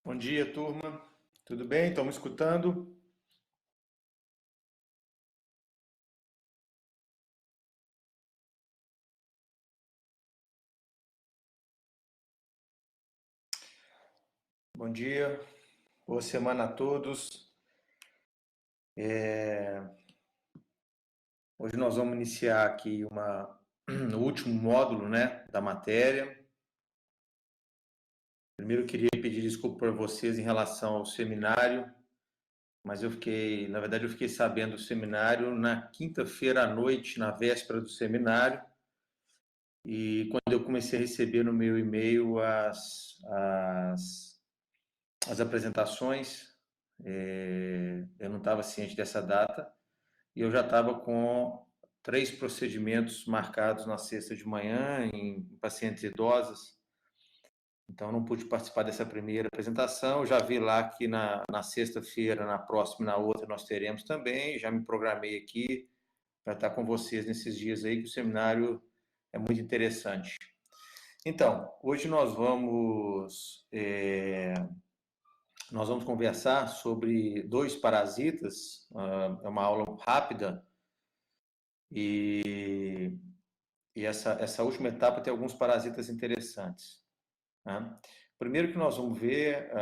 Bom dia, turma. Tudo bem? Estão me escutando? Bom dia, boa semana a todos. Hoje nós vamos iniciar aqui o último módulo, né, da matéria. Primeiro eu queria pedir desculpa para vocês em relação ao seminário, mas na verdade eu fiquei sabendo do seminário na quinta-feira à noite, na véspera do seminário, e quando eu comecei a receber no meu e-mail as apresentações, eu não estava ciente dessa data e eu já estava com 3 procedimentos marcados na sexta de manhã em pacientes idosas, então não pude participar dessa primeira apresentação. Eu já vi lá que na sexta-feira, na próxima e na outra nós teremos também, já me programei aqui para estar com vocês nesses dias aí, que o seminário é muito interessante. Então, hoje nós vamos conversar sobre 2 parasitas, é uma aula rápida, e, essa última etapa tem alguns parasitas interessantes, né? O primeiro que nós vamos ver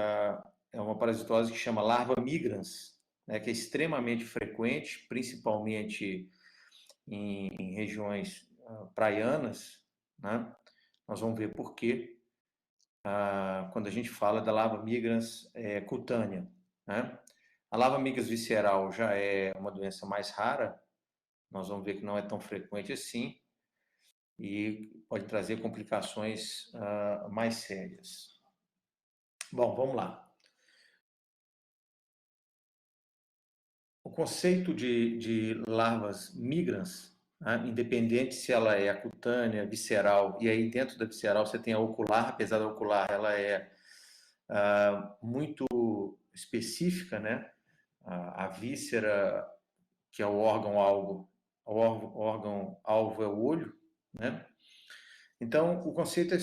é uma parasitose que chama larva migrans, né, que é extremamente frequente, principalmente em regiões praianas, né? Nós vamos ver por quê quando a gente fala da larva migrans cutânea, né? A larva migrans visceral já é uma doença mais rara, nós vamos ver que não é tão frequente assim e pode trazer complicações mais sérias. Bom, vamos lá. O conceito de larvas migrans, né, independente se ela é cutânea, visceral, e aí dentro da visceral você tem a ocular, apesar da ocular ela é muito específica, né? A víscera, que é o órgão-alvo, é o olho, né? Então, o conceito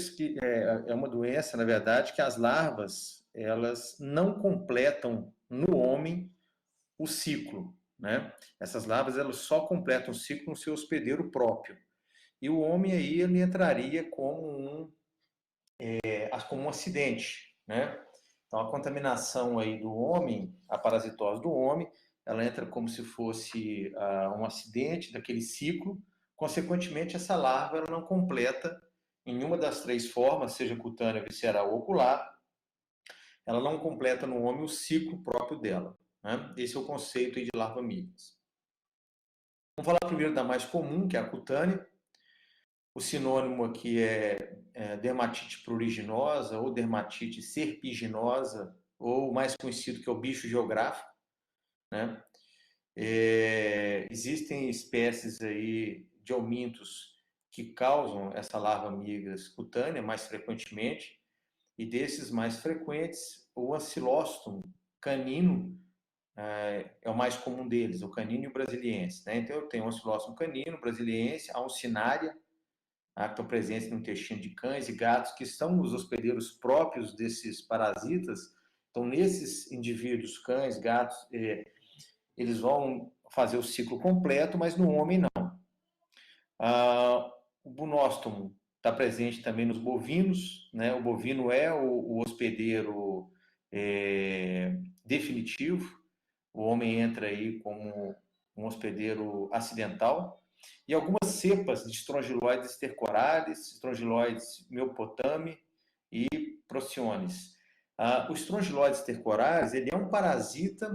é uma doença, na verdade, que as larvas, elas não completam no homem o ciclo, né? Essas larvas, elas só completam o ciclo no seu hospedeiro próprio. E o homem aí, ele entraria como um acidente, né? Então, a contaminação aí do homem, a parasitose do homem, ela entra como se fosse um acidente daquele ciclo. Consequentemente, essa larva ela não completa em uma das 3 formas, seja cutânea, visceral ou ocular, ela não completa no homem o ciclo próprio dela, né? Esse é o conceito aí de larva migrans. Vamos falar primeiro da mais comum, que é a cutânea. O sinônimo aqui é dermatite pruriginosa ou dermatite serpiginosa, ou mais conhecido que é o bicho geográfico, né? Existem espécies aí de homintos que causam essa larva migras cutânea mais frequentemente, e desses mais frequentes, o Ancylostom canino é o mais comum deles, o canino e o brasiliense, né? Então eu tenho o Ancylostom canino, brasiliense, a Uncinária, que estão presentes no intestino de cães e gatos, que são os hospedeiros próprios desses parasitas. Então, nesses indivíduos, cães, gatos, eles vão fazer o ciclo completo, mas no homem não. O bunóstomo está presente também nos bovinos, né? O bovino é o hospedeiro definitivo, o homem entra aí como um hospedeiro acidental. E algumas cepas de Strongyloides stercoralis, Strongyloides meopotami e Procyones. O Strongyloides stercoralis, ele é um parasita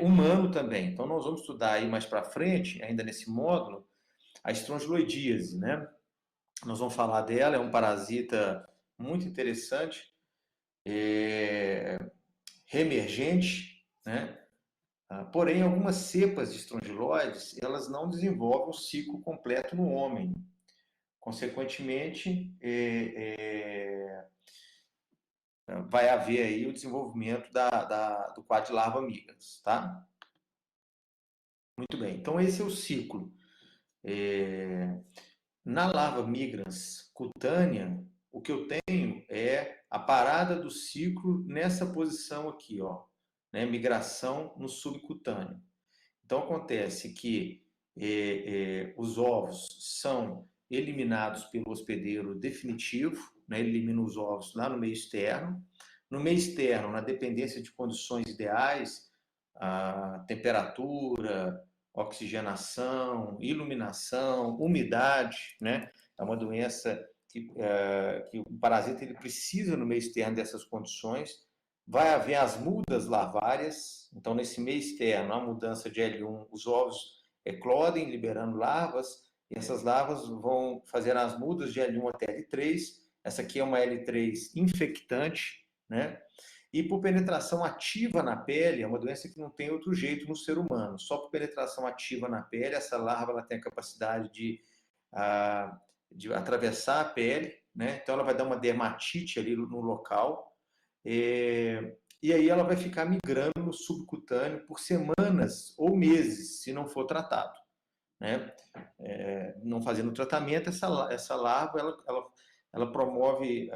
humano também. Então, nós vamos estudar aí mais para frente, ainda nesse módulo, a estrongiloidíase, né? Nós vamos falar dela, é um parasita muito interessante, reemergente, né? Porém, algumas cepas de estrongiloides, elas não desenvolvem o ciclo completo no homem. Consequentemente, vai haver aí o desenvolvimento do quadro de larva migrans, tá? Muito bem, então esse é o ciclo. Na larva migrans cutânea, o que eu tenho é a parada do ciclo nessa posição aqui, ó, né? Migração no subcutâneo. Então, acontece que os ovos são eliminados pelo hospedeiro definitivo, né? Ele elimina os ovos lá no meio externo. No meio externo, na dependência de condições ideais, a temperatura, oxigenação, iluminação, umidade, né? É uma doença que o parasita ele precisa no meio externo dessas condições. Vai haver as mudas larvárias, então nesse meio externo, a mudança de L1, os ovos eclodem, liberando larvas, e essas larvas vão fazer as mudas de L1 até L3. Essa aqui é uma L3 infectante, né? E por penetração ativa na pele, é uma doença que não tem outro jeito no ser humano. Só por penetração ativa na pele, essa larva ela tem a capacidade de atravessar a pele, né? Então ela vai dar uma dermatite ali no local. E aí ela vai ficar migrando no subcutâneo por semanas ou meses, se não for tratado, né? Não fazendo tratamento, essa larva ela promove,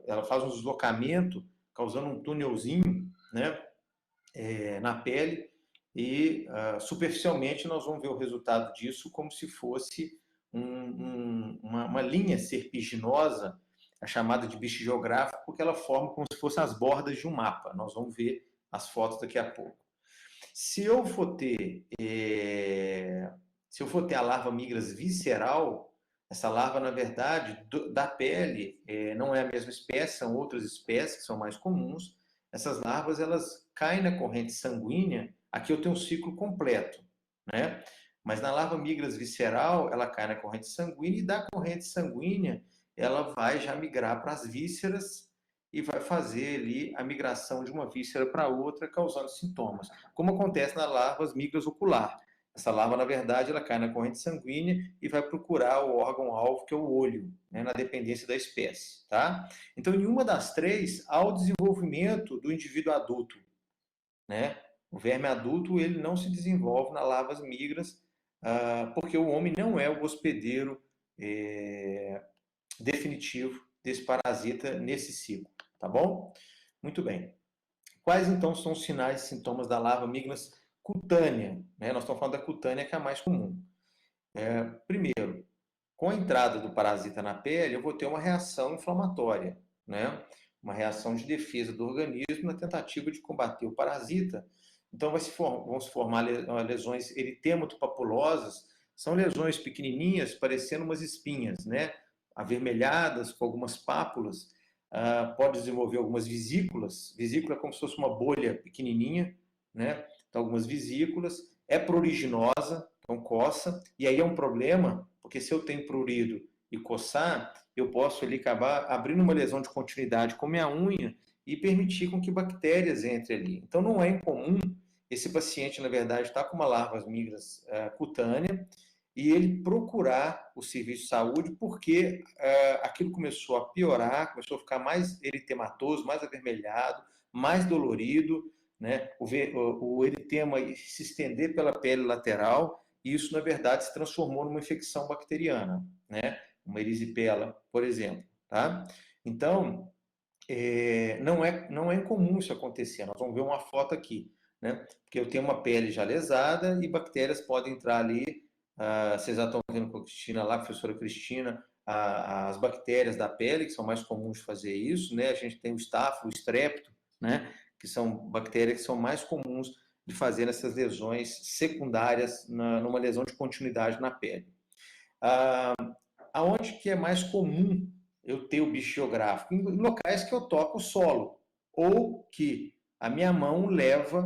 ela faz um deslocamento, causando um túnelzinho, né? Na pele, e superficialmente nós vamos ver o resultado disso como se fosse uma linha serpiginosa, a chamada de bicho geográfico, porque ela forma como se fossem as bordas de um mapa. Nós vamos ver as fotos daqui a pouco. Se eu for ter a larva migras visceral, essa larva, na verdade, da pele, não é a mesma espécie, são outras espécies que são mais comuns. Essas larvas, elas caem na corrente sanguínea. Aqui eu tenho um ciclo completo, né? Mas na larva migras visceral, ela cai na corrente sanguínea, e da corrente sanguínea ela vai já migrar para as vísceras e vai fazer ali a migração de uma víscera para outra, causando sintomas, como acontece nas larvas migras ocular. Essa larva, na verdade, ela cai na corrente sanguínea e vai procurar o órgão-alvo, que é o olho, né, na dependência da espécie, tá? Então, em uma das três, há o desenvolvimento do indivíduo adulto, né? O verme adulto, ele não se desenvolve nas larvas migras, porque o homem não é o hospedeiro definitivo desse parasita nesse ciclo, tá bom? Muito bem. Quais, então, são os sinais e sintomas da larva migras cutânea, né? Nós estamos falando da cutânea, que é a mais comum. Primeiro, com a entrada do parasita na pele, eu vou ter uma reação inflamatória, né? Uma reação de defesa do organismo na tentativa de combater o parasita. Então, vão se formar lesões eritemotopapulosas, são lesões pequenininhas, parecendo umas espinhas, né? Avermelhadas, com algumas pápulas. Pode desenvolver algumas vesículas. Vesícula é como se fosse uma bolha pequenininha, né? Então, algumas vesículas. É pruriginosa, então coça. E aí é um problema, porque se eu tenho prurido e coçar, eu posso ali acabar abrindo uma lesão de continuidade com minha unha e permitir com que bactérias entrem ali. Então, não é incomum esse paciente, na verdade, estar com uma larva migras cutânea e ele procurar o serviço de saúde porque aquilo começou a piorar, começou a ficar mais eritematoso, mais avermelhado, mais dolorido, né? O eritema se estender pela pele lateral, e isso, na verdade, se transformou numa infecção bacteriana, né? Uma erisipela, por exemplo, tá? Então, não é incomum isso acontecer. Nós vamos ver uma foto aqui, né? Porque eu tenho uma pele já lesada e bactérias podem entrar ali. Vocês já estão vendo com a Cristina lá, a professora Cristina, as bactérias da pele, que são mais comuns de fazer isso, né? A gente tem o staph, o strepto, né? Que são bactérias que são mais comuns de fazer essas lesões secundárias numa lesão de continuidade na pele. Aonde que é mais comum eu ter o bicho geográfico? Em locais que eu toco o solo, ou que a minha mão leva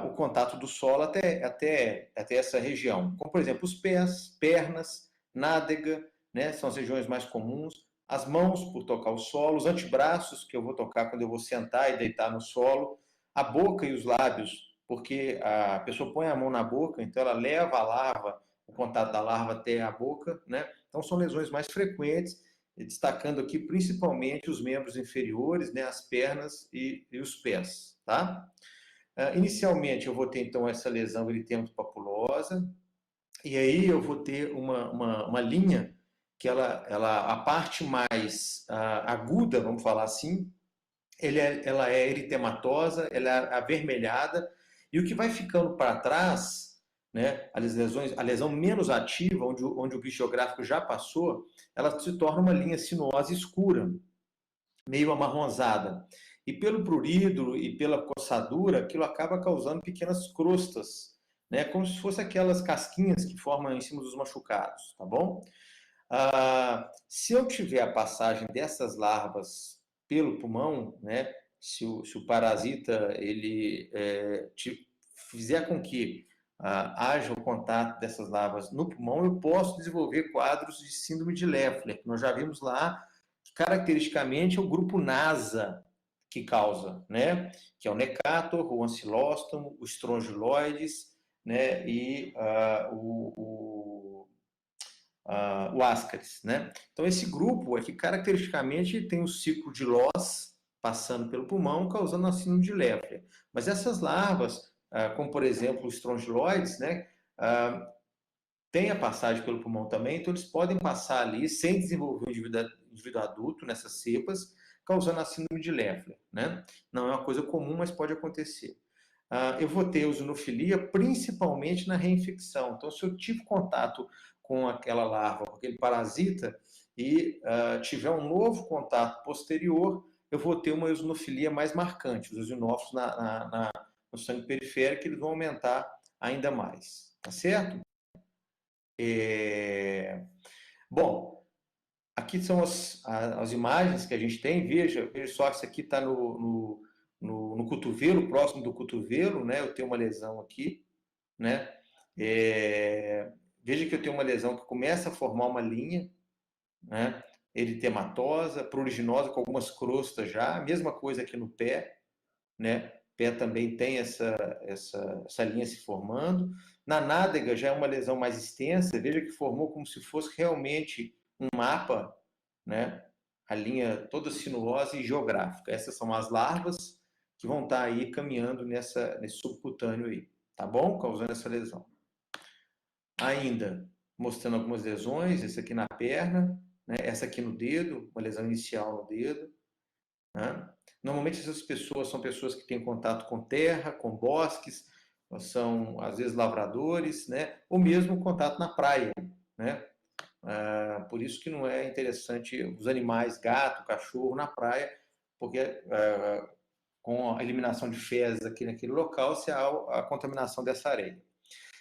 o contato do solo até essa região. Como, por exemplo, os pés, pernas, nádega, né? São as regiões mais comuns. As mãos, por tocar o solo. Os antebraços, que eu vou tocar quando eu vou sentar e deitar no solo. A boca e os lábios, porque a pessoa põe a mão na boca, então ela leva a larva, o contato da larva até a boca, né? Então são lesões mais frequentes, destacando aqui principalmente os membros inferiores, né? As pernas e os pés, tá? Inicialmente eu vou ter então essa lesão eritemato-papulosa, e aí eu vou ter uma linha que a parte mais aguda, vamos falar assim, ela é eritematosa, ela é avermelhada, e o que vai ficando para trás, né, a lesão menos ativa, onde o bicho geográfico já passou, ela se torna uma linha sinuosa escura, meio amarronzada. E pelo prurido e pela coçadura, aquilo acaba causando pequenas crostas, né, como se fossem aquelas casquinhas que formam em cima dos machucados, tá bom? Se eu tiver a passagem dessas larvas pelo pulmão, né, se o parasita ele fizer com que haja o contato dessas larvas no pulmão, eu posso desenvolver quadros de síndrome de Leffler, que nós já vimos lá, que caracteristicamente é o grupo NASA que causa, né, que é o Necator, o Ancilóstomo, o Strongyloides, né, e o Ascaris, né? Então, esse grupo é que caracteristicamente tem um ciclo de Loss passando pelo pulmão, causando a síndrome de Leffler. Mas essas larvas, como por exemplo os strongyloides, né, têm a passagem pelo pulmão também, então eles podem passar ali sem desenvolver o indivíduo adulto nessas cepas, causando a síndrome de Leffler, né? Não é uma coisa comum, mas pode acontecer. Eu vou ter eosinofilia principalmente na reinfecção. Então, se eu tive contato com aquela larva, com aquele parasita, e tiver um novo contato posterior, eu vou ter uma eosinofilia mais marcante. Os eosinófilos no sangue periférico, eles vão aumentar ainda mais. Tá certo? Bom, aqui são as imagens que a gente tem. Veja só, isso aqui está no cotovelo, próximo do cotovelo, né? Eu tenho uma lesão aqui, né? Veja que eu tenho uma lesão que começa a formar uma linha, né? Eritematosa, pruriginosa, com algumas crostas já. A mesma coisa aqui no pé, né? O pé também tem essa linha se formando. Na nádega já é uma lesão mais extensa. Veja que formou como se fosse realmente um mapa, né? A linha toda sinuosa e geográfica. Essas são as larvas que vão estar aí caminhando nesse subcutâneo aí, tá bom? Causando essa lesão. Ainda mostrando algumas lesões, essa aqui na perna, né? Essa aqui no dedo, uma lesão inicial no dedo, né? Normalmente essas pessoas são pessoas que têm contato com terra, com bosques, são às vezes lavradores, né? Ou mesmo contato na praia, né? Por isso que não é interessante os animais, gato, cachorro, na praia, porque com a eliminação de fezes aqui naquele local, se há a contaminação dessa areia.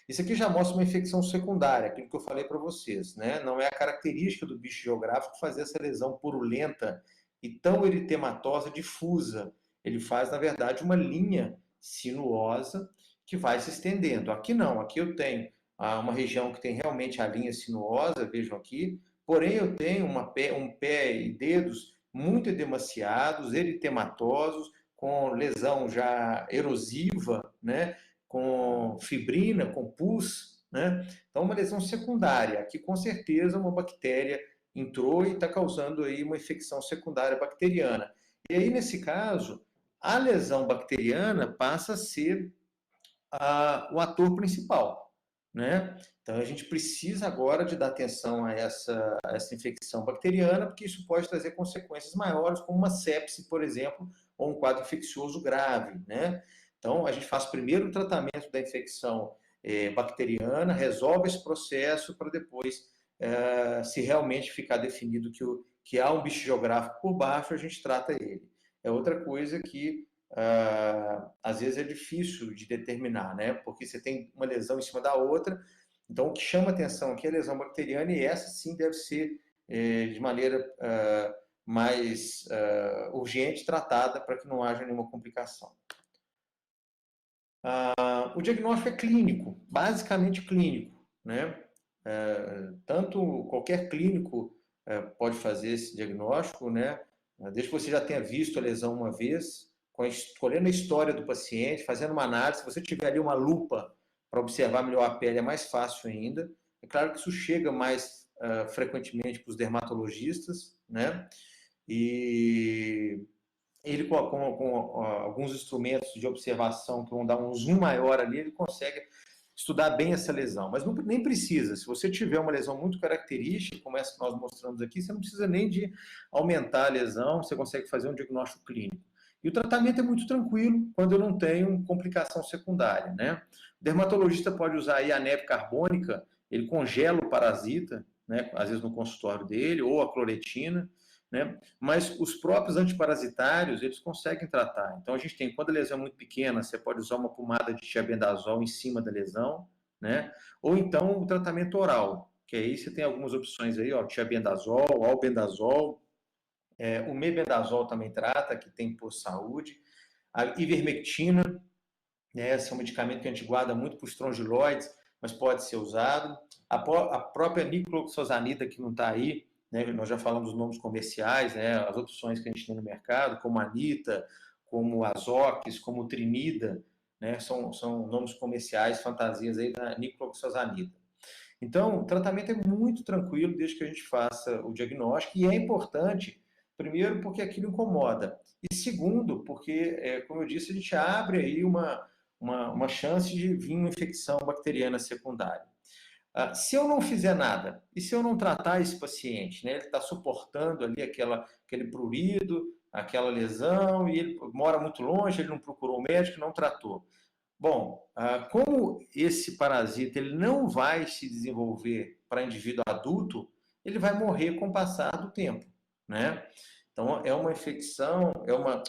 Isso aqui já mostra uma infecção secundária, aquilo que eu falei para vocês, né? Não é a característica do bicho geográfico fazer essa lesão purulenta e tão eritematosa, difusa. Ele faz, na verdade, uma linha sinuosa que vai se estendendo. Aqui não, aqui eu tenho uma região que tem realmente a linha sinuosa, vejam aqui, porém eu tenho um pé e dedos muito edemaciados, eritematosos, com lesão já erosiva, né? Com fibrina, com pus, né? Então, uma lesão secundária, que com certeza uma bactéria entrou e está causando aí uma infecção secundária bacteriana. E aí, nesse caso, a lesão bacteriana passa a ser o ator principal, né? Então, a gente precisa agora de dar atenção a essa infecção bacteriana, porque isso pode trazer consequências maiores, como uma sepse, por exemplo, ou um quadro infeccioso grave, né? Então, a gente faz primeiro o tratamento da infecção bacteriana, resolve esse processo para depois, se realmente ficar definido que há um bicho geográfico por baixo, a gente trata ele. É outra coisa que às vezes é difícil de determinar, né? Porque você tem uma lesão em cima da outra. Então, o que chama atenção aqui é a lesão bacteriana, e essa sim deve ser de maneira mais urgente tratada para que não haja nenhuma complicação. O diagnóstico é clínico, basicamente clínico, né? Tanto qualquer clínico pode fazer esse diagnóstico, né? Desde que você já tenha visto a lesão uma vez, escolhendo a história do paciente, fazendo uma análise. Se você tiver ali uma lupa para observar melhor a pele, é mais fácil ainda. É claro que isso chega mais frequentemente para os dermatologistas, né? E ele, com alguns instrumentos de observação que vão dar um zoom maior ali, ele consegue estudar bem essa lesão, mas nem precisa. Se você tiver uma lesão muito característica, como essa que nós mostramos aqui, você não precisa nem de aumentar a lesão, você consegue fazer um diagnóstico clínico. E o tratamento é muito tranquilo quando eu não tenho complicação secundária, né? O dermatologista pode usar aí a neve carbônica, ele congela o parasita, né, às vezes no consultório dele, ou a cloretina, né? Mas os próprios antiparasitários, eles conseguem tratar. Então, a gente tem, quando a lesão é muito pequena, você pode usar uma pomada de tiabendazol em cima da lesão, né? Ou então o tratamento oral, que aí você tem algumas opções aí, ó, tiabendazol, albendazol, o mebendazol também trata, que tem por saúde, a ivermectina, né? Esse é um medicamento que a gente guarda muito para os estrongiloides, mas pode ser usado. A própria nicloxazanida, que não está aí, né? Nós já falamos dos nomes comerciais, né? As opções que a gente tem no mercado, como Anita, como Azox, como Trimida, né? São nomes comerciais, fantasias aí da nicloxazanida. Então, o tratamento é muito tranquilo desde que a gente faça o diagnóstico, e é importante, primeiro, porque aquilo incomoda, e segundo, porque, como eu disse, a gente abre aí uma chance de vir uma infecção bacteriana secundária. Se eu não fizer nada, e se eu não tratar esse paciente, né, ele está suportando ali aquele prurido, aquela lesão, e ele mora muito longe, ele não procurou o médico, não tratou. Bom, como esse parasita ele não vai se desenvolver para indivíduo adulto, ele vai morrer com o passar do tempo, né? Então, é uma infecção,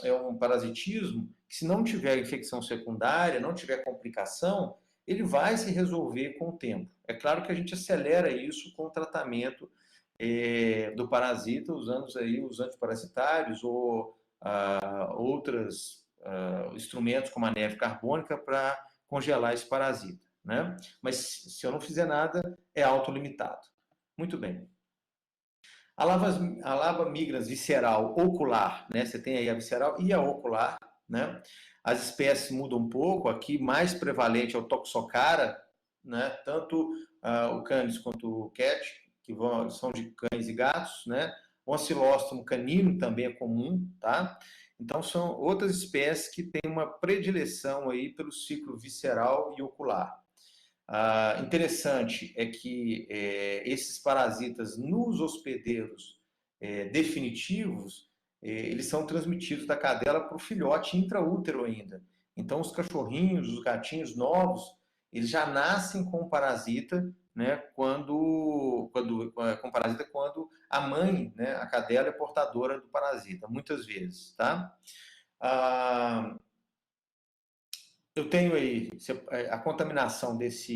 é um parasitismo que, se não tiver infecção secundária, não tiver complicação, ele vai se resolver com o tempo. É claro que a gente acelera isso com o tratamento do parasita, usando aí os antiparasitários ou outros instrumentos como a neve carbônica para congelar esse parasita, né? Mas se eu não fizer nada, é autolimitado. Muito bem. A lava migrans visceral ocular, né? Você tem aí a visceral e a ocular, né? As espécies mudam um pouco. Aqui, mais prevalente é o Toxocara, né? Tanto o Canis quanto o Cat, que são de cães e gatos, né? O Ancilóstomo canino também é comum, tá? Então, são outras espécies que têm uma predileção aí pelo ciclo visceral e ocular. Interessante é que esses parasitas nos hospedeiros definitivos, eles são transmitidos da cadela para o filhote intraútero ainda. Então, os cachorrinhos, os gatinhos novos, eles já nascem com parasita, né, quando a mãe, né, a cadela é portadora do parasita, muitas vezes, tá? Eu tenho aí a contaminação dessas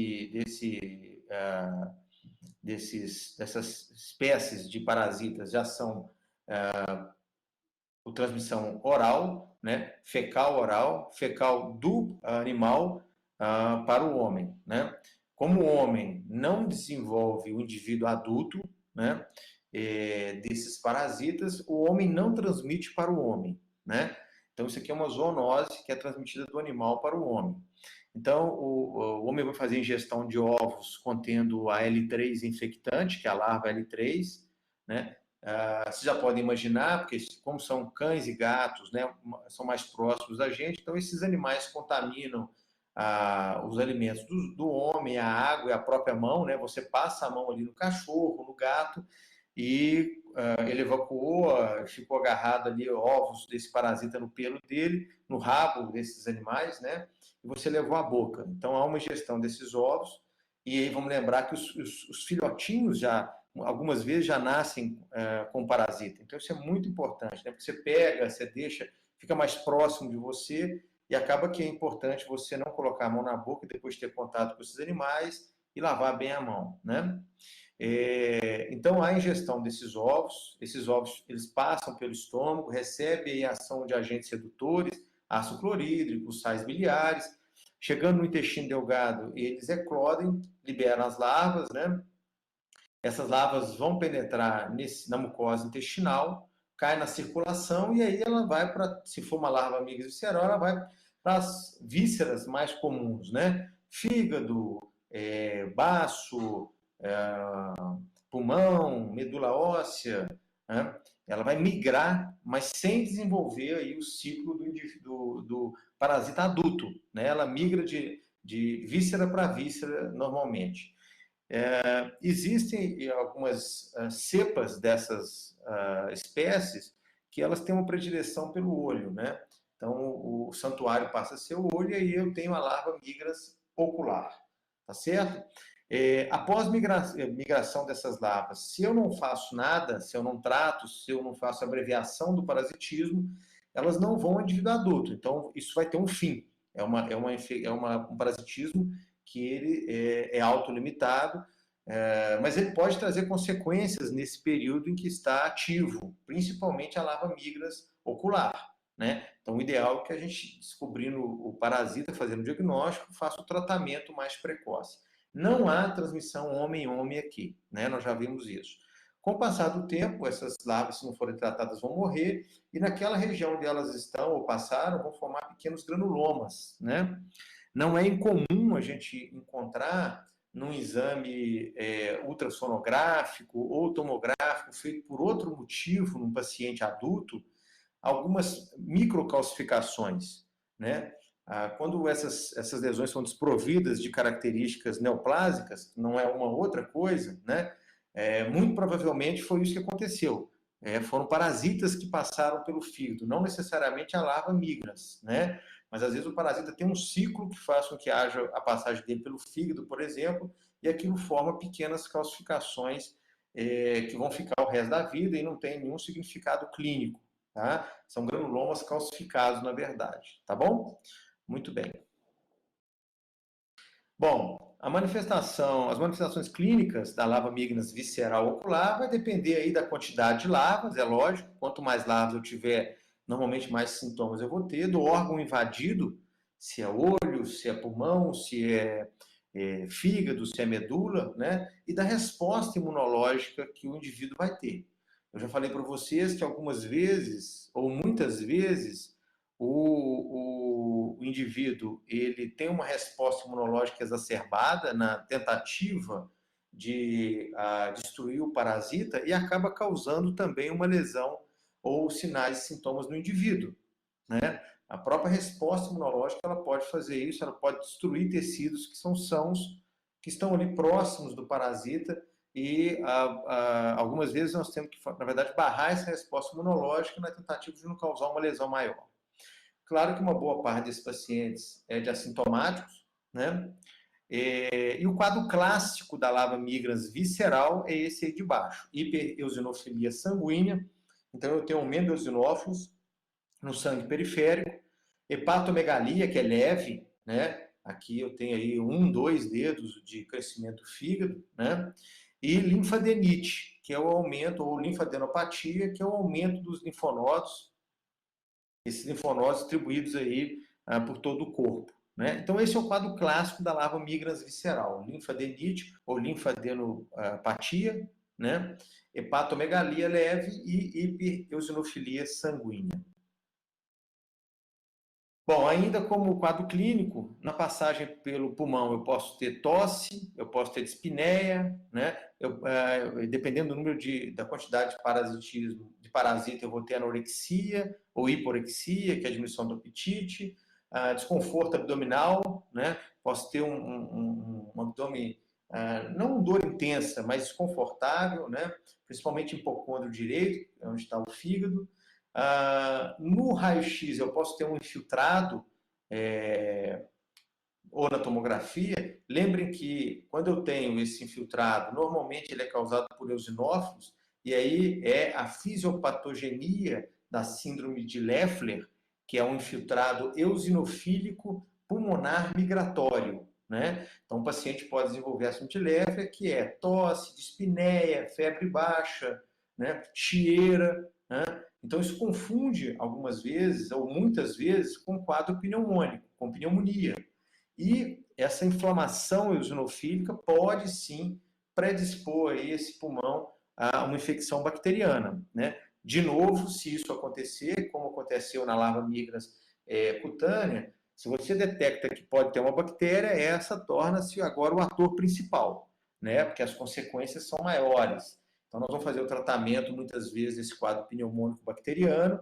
espécies de parasitas já são por transmissão oral, né? Fecal do animal para o homem, né? Como o homem não desenvolve o indivíduo adulto, né? Desses parasitas, o homem não transmite para o homem, né? Então, isso aqui é uma zoonose que é transmitida do animal para o homem. Então, o homem vai fazer ingestão de ovos contendo a L3 infectante, que é a larva L3, né? Vocês já podem imaginar, porque como são cães e gatos, né, são mais próximos da gente, então esses animais contaminam os alimentos do homem, a água e a própria mão, né? Você passa a mão ali no cachorro, no gato, e ele evacuou, ficou agarrado ali ovos desse parasita no pelo dele, no rabo desses animais, né? E você levou à boca. Então há uma ingestão desses ovos, e aí vamos lembrar que os filhotinhos já, algumas vezes, já nascem com parasita. Então isso é muito importante, né? Porque você pega, você deixa, fica mais próximo de você, e acaba que é importante você não colocar a mão na boca depois de ter contato com esses animais e lavar bem a mão, né? Então, a ingestão desses ovos, eles passam pelo estômago, recebem a ação de agentes redutores, ácido clorídrico, sais biliares, chegando no intestino delgado, eles eclodem, liberam as larvas, né? Essas larvas vão penetrar na mucosa intestinal, cai na circulação, e aí ela vai para, se for uma larva amiga visceral, ela vai para as vísceras mais comuns, né? Fígado, baço, pulmão, medula óssea, né? Ela vai migrar, mas sem desenvolver aí o ciclo do parasita adulto, né? Ela migra de víscera para víscera, normalmente. Existem algumas cepas dessas espécies que elas têm uma predileção pelo olho, né? Então, o santuário passa a ser o olho e aí eu tenho a larva migrans ocular, tá certo? Após migração dessas larvas, se eu não faço nada, se eu não trato, se eu não faço abreviação do parasitismo, elas não vão ao indivíduo adulto. Então, isso vai ter um fim. Um parasitismo que ele é autolimitado, mas ele pode trazer consequências nesse período em que está ativo, principalmente a larva migrans ocular, né? Então, o ideal é que a gente, descobrindo o parasita, fazendo o diagnóstico, faça o tratamento mais precoce. Não há transmissão homem-homem aqui, né? Nós já vimos isso. Com o passar do tempo, essas larvas, se não forem tratadas, vão morrer, e naquela região onde elas estão ou passaram, vão formar pequenos granulomas, né? Não é incomum a gente encontrar num exame ultrassonográfico ou tomográfico feito por outro motivo num paciente adulto, algumas microcalcificações, né? Quando essas lesões são desprovidas de características neoplásicas, não é uma outra coisa, né? Muito provavelmente foi isso que aconteceu. Foram parasitas que passaram pelo fígado, não necessariamente a larva migrans, né? Mas às vezes o parasita tem um ciclo que faz com que haja a passagem dele pelo fígado, por exemplo, e aquilo forma pequenas calcificações que vão ficar o resto da vida e não tem nenhum significado clínico, tá? São granulomas calcificados, na verdade, tá bom? Muito bem. Bom, as manifestações clínicas da larva migrans visceral ocular vai depender aí da quantidade de larvas, é lógico. Quanto mais larvas eu tiver, normalmente mais sintomas eu vou ter. Do órgão invadido, se é olho, se é pulmão, se é fígado, se é medula, né? E da resposta imunológica que o indivíduo vai ter. Eu já falei para vocês que algumas vezes, ou muitas vezes, o indivíduo ele tem uma resposta imunológica exacerbada na tentativa de destruir o parasita e acaba causando também uma lesão ou sinais e sintomas no indivíduo, né? A própria resposta imunológica ela pode fazer isso, ela pode destruir tecidos que são sãos, que estão ali próximos do parasita e algumas vezes nós temos que, na verdade, barrar essa resposta imunológica na tentativa de não causar uma lesão maior. Claro que uma boa parte desses pacientes é de assintomáticos, né? E o quadro clássico da larva migrans visceral é esse aí de baixo, hipereosinofilia sanguínea. Então, eu tenho aumento de eosinófilos no sangue periférico, hepatomegalia, que é leve, né? Aqui eu tenho aí 1, 2 dedos de crescimento do fígado, né? E linfadenite, que é o aumento, ou linfadenopatia, que é o aumento dos linfonodos, esses linfonodos distribuídos aí por todo o corpo, né? Então, esse é o quadro clássico da larva migrans visceral, linfadenite ou linfadenopatia, né? Hepatomegalia leve e hipereosinofilia sanguínea. Bom, ainda como quadro clínico, na passagem pelo pulmão eu posso ter tosse, eu posso ter dispneia, né? Dependendo do número da quantidade de parasitismo, de parasita, eu vou ter anorexia ou hiporexia, que é a diminuição do apetite, desconforto abdominal, né? Posso ter um abdômen, não dor intensa, mas desconfortável, né? Principalmente em hipocôndrio direito, onde está o fígado. No raio-x eu posso ter um infiltrado ou na tomografia. Lembrem que quando eu tenho esse infiltrado, normalmente ele é causado por eosinófilos, e aí é a fisiopatogenia da síndrome de Leffler, que é um infiltrado eosinofílico pulmonar migratório, né? Então o paciente pode desenvolver a síndrome de Leffler, que é tosse, dispneia, febre baixa, né? Chieira, né? Então, isso confunde algumas vezes, ou muitas vezes, com quadro pneumônico, com pneumonia. E essa inflamação eosinofílica pode sim predispor aí esse pulmão a uma infecção bacteriana, né? De novo, se isso acontecer, como aconteceu na larva migrans cutânea, se você detecta que pode ter uma bactéria, essa torna-se agora o ator principal, né? Porque as consequências são maiores. Então, nós vamos fazer o tratamento, muitas vezes, desse quadro pneumônico bacteriano.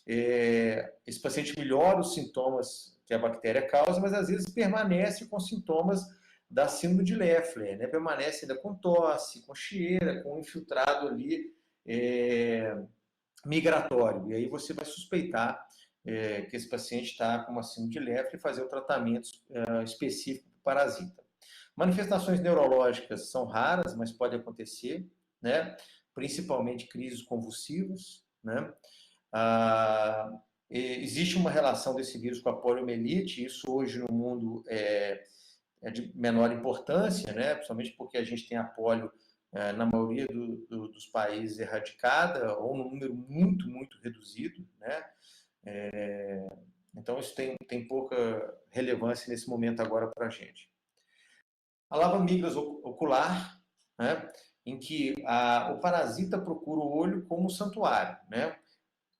Esse paciente melhora os sintomas que a bactéria causa, mas às vezes permanece com sintomas da síndrome de Leffler, né? Permanece ainda com tosse, com cheira, com infiltrado ali migratório. E aí você vai suspeitar que esse paciente está com uma síndrome de Leffler e fazer o tratamento específico para o parasita. Manifestações neurológicas são raras, mas pode acontecer, né? Principalmente crises convulsivas, né? Existe uma relação desse vírus com a poliomielite, isso hoje no mundo é de menor importância, né? Principalmente porque a gente tem a polio na maioria dos países erradicada, ou num número muito, muito reduzido, né? Então isso tem pouca relevância nesse momento agora para a gente. A lava migras ocular, né? Em que o parasita procura o olho como um santuário, né?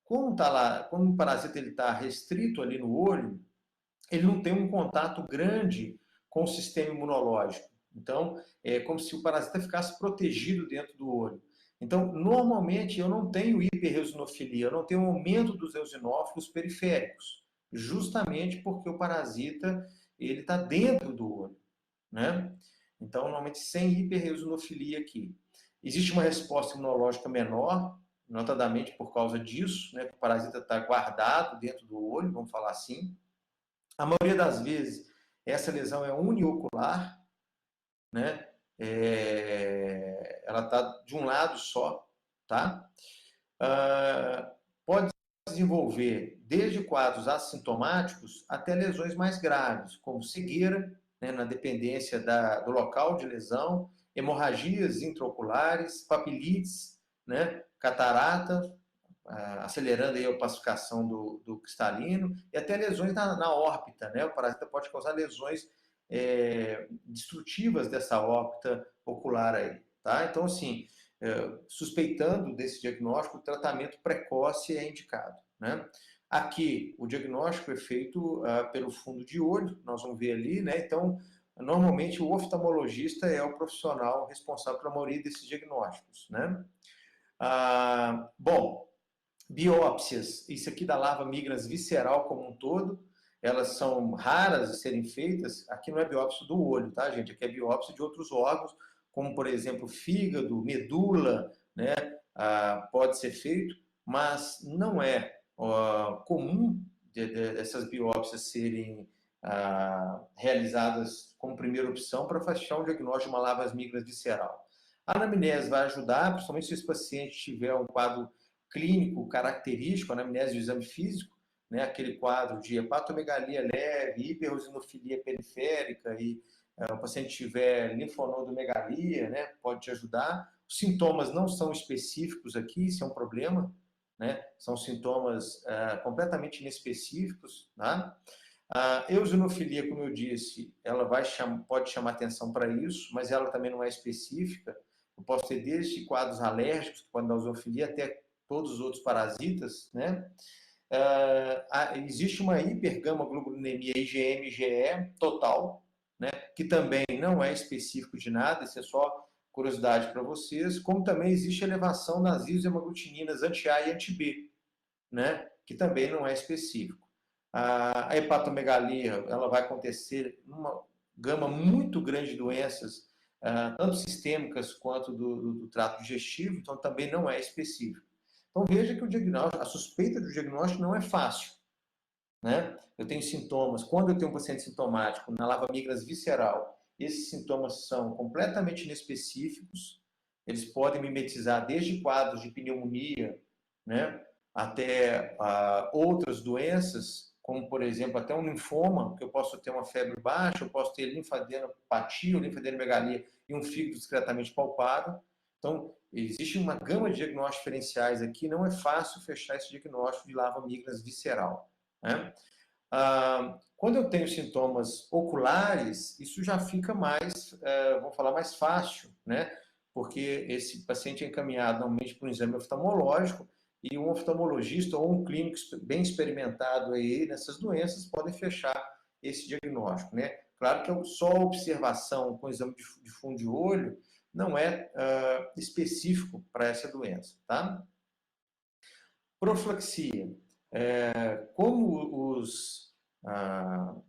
Quando o parasita está restrito ali no olho, ele não tem um contato grande com o sistema imunológico. Então, é como se o parasita ficasse protegido dentro do olho. Então, normalmente, eu não tenho hiperreusinofilia, eu não tenho um aumento dos eosinófilos periféricos, justamente porque o parasita ele está dentro do olho, né? Então, normalmente, sem hiperreusinofilia aqui. Existe uma resposta imunológica menor, notadamente por causa disso, né? O parasita está guardado dentro do olho, vamos falar assim. A maioria das vezes, essa lesão é uniocular, né? Ela está de um lado só, tá? Pode desenvolver desde quadros assintomáticos até lesões mais graves, como cegueira, né, na dependência do local de lesão, hemorragias intraoculares, papilites, né, catarata, acelerando aí a opacificação do cristalino, e até lesões na órbita, né? O parasita pode causar lesões destrutivas dessa órbita ocular aí, tá? Então, assim, suspeitando desse diagnóstico, o tratamento precoce é indicado, né? Aqui, o diagnóstico é feito pelo fundo de olho, nós vamos ver ali, né? Então, normalmente, o oftalmologista é o profissional responsável pela maioria desses diagnósticos, né? Bom, biópsias, isso aqui da larva migrans visceral como um todo, elas são raras de serem feitas. Aqui não é biópsia do olho, tá, gente? Aqui é biópsia de outros órgãos, como, por exemplo, fígado, medula, né? Pode ser feito, mas não é comum essas biópsias serem realizadas como primeira opção para fechar um diagnóstico de uma larva migras visceral. A anamnese vai ajudar, principalmente se esse paciente tiver um quadro clínico característico, anamnese de exame físico, né, aquele quadro de hepatomegalia leve, hiperosinofilia periférica e o paciente tiver linfonodomegalia, né, pode te ajudar. Os sintomas não são específicos aqui, isso é um problema, né, são sintomas completamente inespecíficos, tá? A eosinofilia, como eu disse, ela pode chamar atenção para isso, mas ela também não é específica. Eu posso ter desde quadros alérgicos, que podem dar eosinofilia, até todos os outros parasitas, né? Existe uma hipergamaglobulinemia IgM-IgE total, né? Que também não é específico de nada, isso é só curiosidade para vocês, como também existe elevação das isohemoglutininas anti-A e anti-B, né? Que também não é específico. A hepatomegalia, ela vai acontecer numa gama muito grande de doenças, tanto sistêmicas quanto do trato digestivo, então também não é específico. Então veja que o diagnóstico, a suspeita do diagnóstico não é fácil, né? Eu tenho sintomas, quando eu tenho um paciente sintomático na larva migras visceral, esses sintomas são completamente inespecíficos, eles podem mimetizar desde quadros de pneumonia, né, até outras doenças, como por exemplo até um linfoma, que eu posso ter uma febre baixa, eu posso ter linfadenopatia ou linfadenomegalia e um fígado discretamente palpável. Então, existe uma gama de diagnósticos diferenciais aqui, não é fácil fechar esse diagnóstico de larva migras visceral, né? Quando eu tenho sintomas oculares, isso já fica mais, vamos falar, mais fácil, né? Porque esse paciente é encaminhado normalmente para um exame oftalmológico e um oftalmologista ou um clínico bem experimentado aí nessas doenças podem fechar esse diagnóstico, né? Claro que só a observação com exame de fundo de olho não é específico para essa doença, tá? Profilaxia. Como os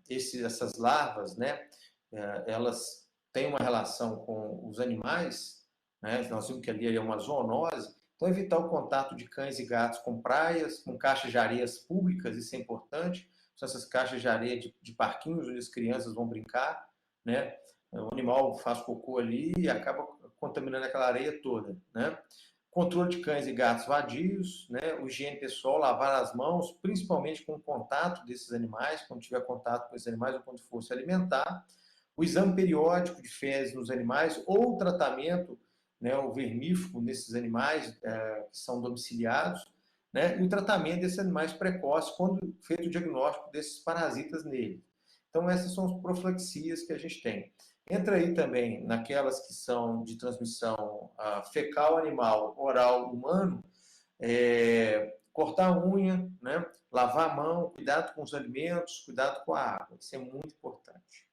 essas larvas, né, elas têm uma relação com os animais, né, nós vimos que ali é uma zoonose, então evitar o contato de cães e gatos com praias, com caixas de areias públicas, isso é importante, são essas caixas de areia de parquinhos onde as crianças vão brincar, né, o animal faz cocô ali e acaba contaminando aquela areia toda, né. Controle de cães e gatos vadios, né? O higiene pessoal, lavar as mãos, principalmente com o contato desses animais, quando tiver contato com esses animais ou quando for se alimentar. O exame periódico de fezes nos animais ou o tratamento, né, o vermífugo nesses animais que são domiciliados, né? E o tratamento desses animais precoces quando feito o diagnóstico desses parasitas nele. Então, essas são as profilaxias que a gente tem. Entra aí também naquelas que são de transmissão fecal animal, oral humano, cortar a unha, né? Lavar a mão, cuidado com os alimentos, cuidado com a água. Isso é muito importante.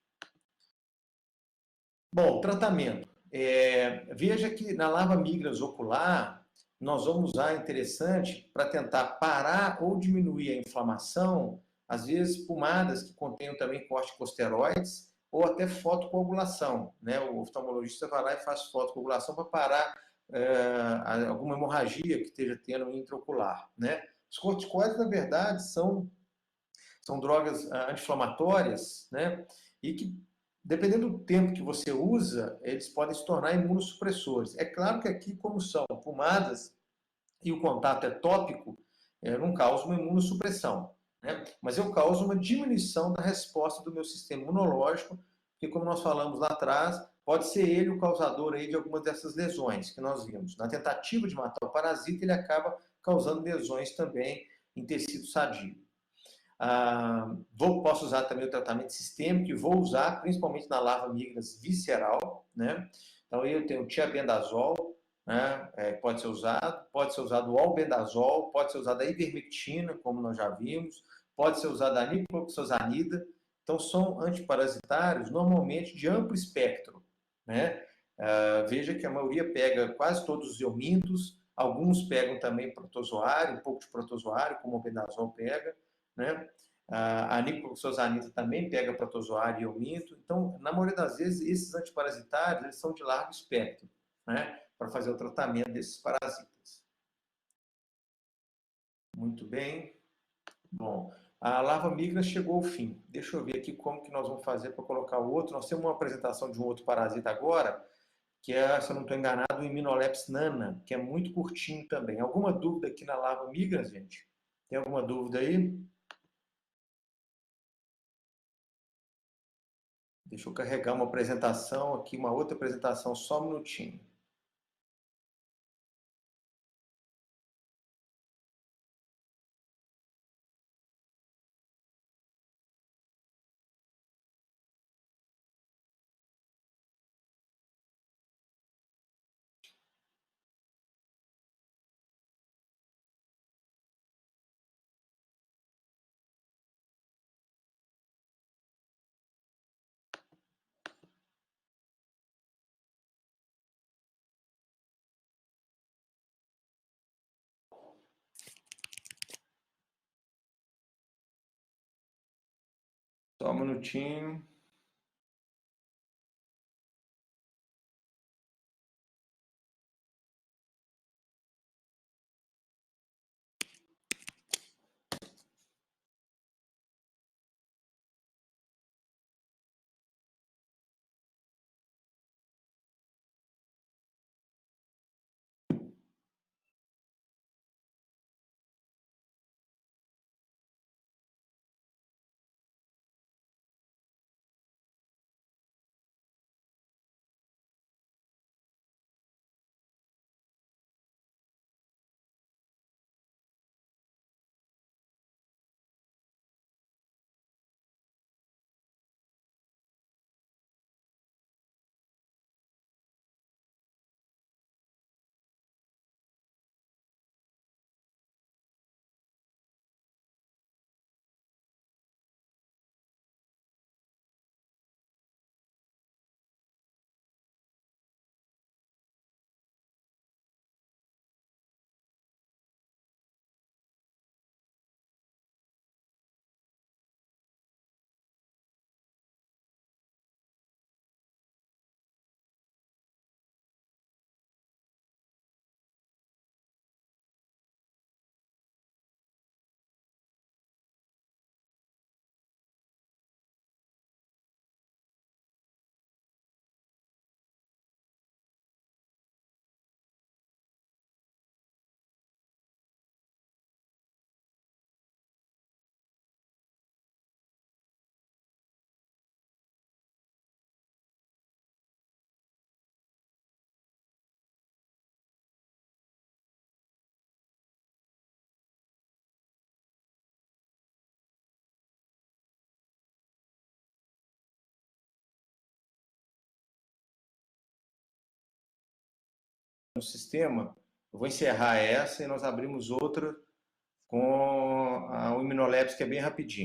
Bom, tratamento. Veja que na larva migras ocular, nós vamos usar, interessante, para tentar parar ou diminuir a inflamação, às vezes pomadas que contenham também corticosteroides ou até fotocoagulação, né? O oftalmologista vai lá e faz fotocoagulação para parar alguma hemorragia que esteja tendo intraocular, né? Os corticoides, na verdade, são drogas anti-inflamatórias, né? E que, dependendo do tempo que você usa, eles podem se tornar imunossupressores. É claro que aqui, como são pomadas e o contato é tópico, não causa uma imunossupressão, né? Mas eu causo uma diminuição da resposta do meu sistema imunológico, porque, como nós falamos lá atrás, pode ser ele o causador aí de algumas dessas lesões que nós vimos. Na tentativa de matar o parasita, ele acaba causando lesões também em tecido sadio. Posso usar também o tratamento sistêmico, que vou usar principalmente na larva migras visceral, né? Então, eu tenho o tiabendazol, né? Pode ser usado o albendazol, pode ser usado a ivermectina, como nós já vimos, pode ser usado a nicloxazanida. Então, são antiparasitários, normalmente de amplo espectro, né? Veja que a maioria pega quase todos os eumintos, alguns pegam também protozoário, um pouco de protozoário, como o albendazol pega, né? A nicloxazanida também pega protozoário e euminto. Então, na maioria das vezes, esses antiparasitários eles são de largo espectro, né? Para fazer o tratamento desses parasitas. Muito bem. Bom, a larva migra chegou ao fim. Deixa eu ver aqui como que nós vamos fazer para colocar o outro. Nós temos uma apresentação de um outro parasita agora, que é, se eu não estou enganado, o Immunolepis nana, que é muito curtinho também. Alguma dúvida aqui na larva migra, gente? Tem alguma dúvida aí? Deixa eu carregar uma apresentação aqui, uma outra apresentação, só um minutinho. Só um minutinho. no sistema, eu vou encerrar essa e nós abrimos outra com o Imunolabs, que é bem rapidinho.